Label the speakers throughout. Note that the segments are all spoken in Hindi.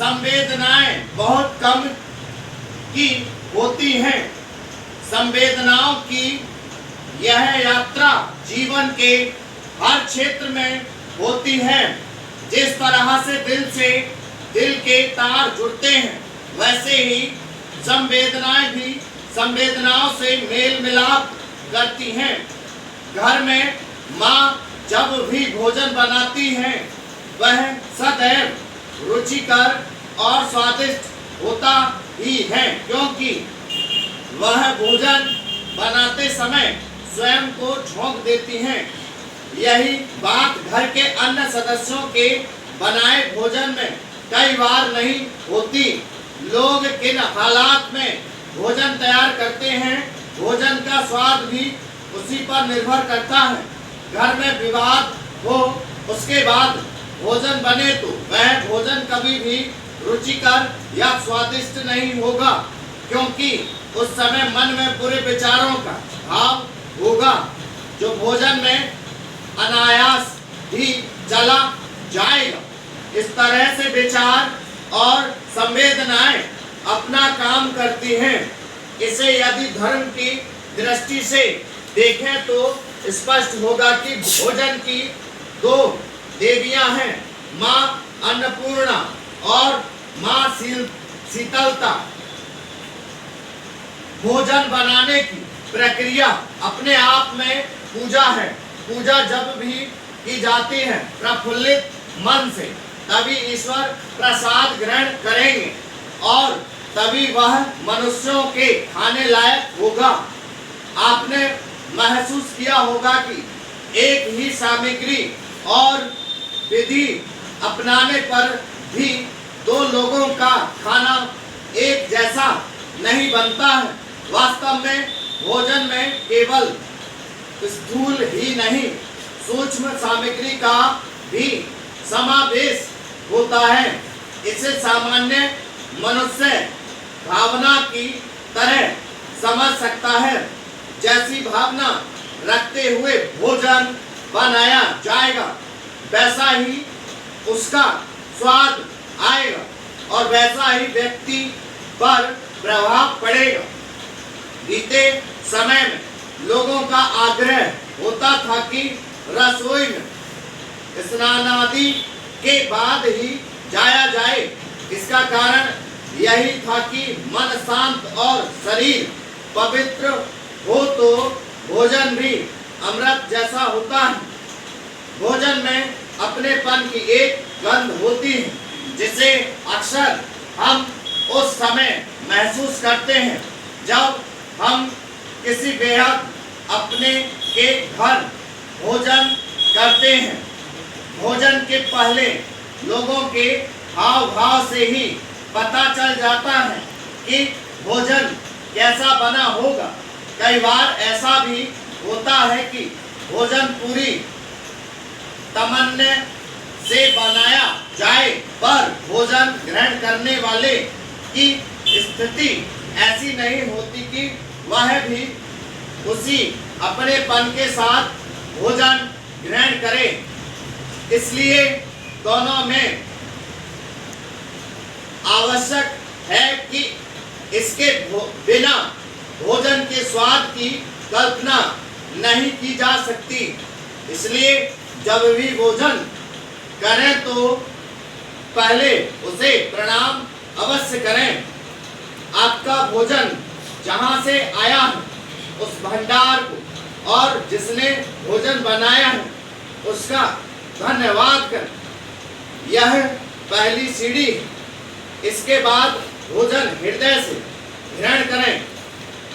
Speaker 1: संवेदनाएं बहुत कम की होती हैं। संवेदनाओं की यह यात्रा जीवन के हर क्षेत्र में होती है। जिस तरह से दिल के तार जुड़ते हैं, वैसे ही संवेदनाएं भी संवेदनाओं से मेल मिलाप करती हैं। घर में माँ जब भी भोजन बनाती हैं, वह सदैव रुचिकर और स्वादिष्ट होता ही है, क्योंकि वह भोजन बनाते समय स्वयं को झोंक देती हैं। यही बात घर के अन्य सदस्यों के बनाए भोजन में कई बार नहीं होती। लोग किन हालात में भोजन तैयार करते हैं, भोजन का स्वाद भी उसी पर निर्भर करता है। घर में विवाद हो, उसके बाद भोजन बने तो वह भोजन कभी भी रुचिकर या स्वादिष्ट नहीं होगा, क्योंकि उस समय मन में बुरे विचारों का भाव होगा, जो भोजन में अनायास ही चला जाएगा। इस तरह से विचार और संवेदनाएं अपना काम करती हैं। इसे यदि धर्म की दृष्टि से देखें तो स्पष्ट होगा कि भोजन की दो देवियां हैं, माँ अन्नपूर्णा और माँ शीतलता। भोजन बनाने की प्रक्रिया अपने आप में पूजा है। पूजा जब भी की जाती है प्रफुल्लित मन से, तभी ईश्वर प्रसाद ग्रहण करेंगे और तभी वह मनुष्यों के खाने लायक होगा। आपने महसूस किया होगा कि एक ही सामग्री और विधि अपनाने पर भी दो लोगों का खाना एक जैसा नहीं बनता है। वास्तव में भोजन में केवल स्थूल ही नहीं, सूक्ष्म सामग्री का भी समावेश होता है। इसे सामान्य मनुष्य भावना की तरह समझ सकता है। जैसी भावना रखते हुए भोजन बनाया जाएगा, वैसा ही उसका स्वाद आएगा और वैसा ही व्यक्ति पर प्रभाव पड़ेगा। बीते समय में लोगों का आग्रह होता था कि रसोई में स्नान आदि के बाद ही जाया जाए। इसका कारण यही था कि मन शांत और शरीर पवित्र हो तो भोजन भी अमृत जैसा होता है। भोजन में अपनेपन की एक गंध होती है, जिसे अक्सर हम उस समय महसूस करते हैं जब हम किसी बेहद अपने के घर भोजन करते हैं। भोजन के पहले लोगों के हाव भाव से ही पता चल जाता है कि भोजन कैसा बना होगा। कई बार ऐसा भी होता है कि भोजन पूरी तमन्ना से बनाया जाए, पर भोजन ग्रहण करने वाले की स्थिति ऐसी नहीं होती कि वह भी उसी अपनेपन के साथ भोजन ग्रहण करे। इसलिए दोनों में आवश्यक है कि इसके बिना भोजन के स्वाद की कल्पना नहीं की जा सकती। इसलिए जब भी भोजन करें तो पहले उसे प्रणाम अवश्य करें। आपका भोजन जहाँ से आया है उस भंडार को और जिसने भोजन बनाया है उसका धन्यवाद करें। यह पहली सीढ़ी है। इसके बाद भोजन हृदय से ग्रहण करें।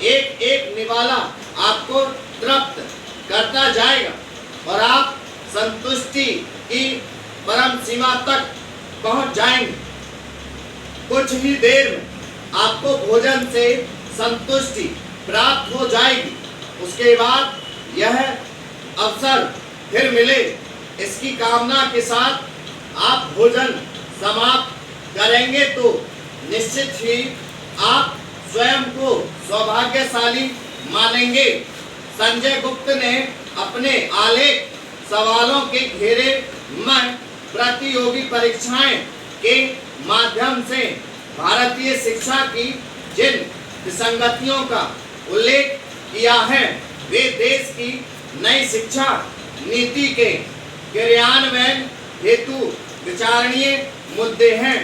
Speaker 1: एक एक निवाला आपको तृप्त करता जाएगा और आप संतुष्टि की परम सीमा तक पहुंच जाएंगे। कुछ ही देर में आपको भोजन से संतुष्टि प्राप्त हो जाएगी। उसके बाद यह अवसर फिर मिले, इसकी कामना के साथ आप भोजन समाप्त करेंगे तो निश्चित ही आप स्वयं को सौभाग्यशाली मानेंगे। संजय गुप्त ने अपने आलेख सवालों के घेरे में प्रतियोगी परीक्षाएं के माध्यम से भारतीय शिक्षा की जिन विसंगतियों का उल्लेख किया है वे देश की नई शिक्षा नीति के क्रियान्वयन हेतु विचारणीय मुद्दे हैं।